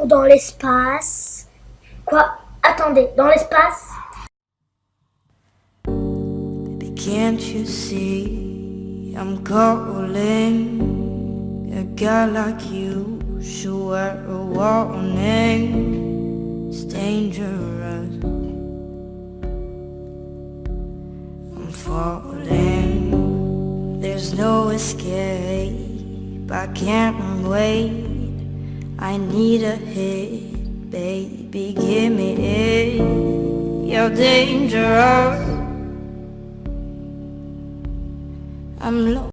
ou dans l'espace? Quoi? Attendez, dans l'espace? Baby, can't you see I'm calling? A guy like you should wear a warning. It's dangerous. I'm falling. There's no escape. I can't wait. I need a hit, baby, give me it. You're dangerous. I'm low.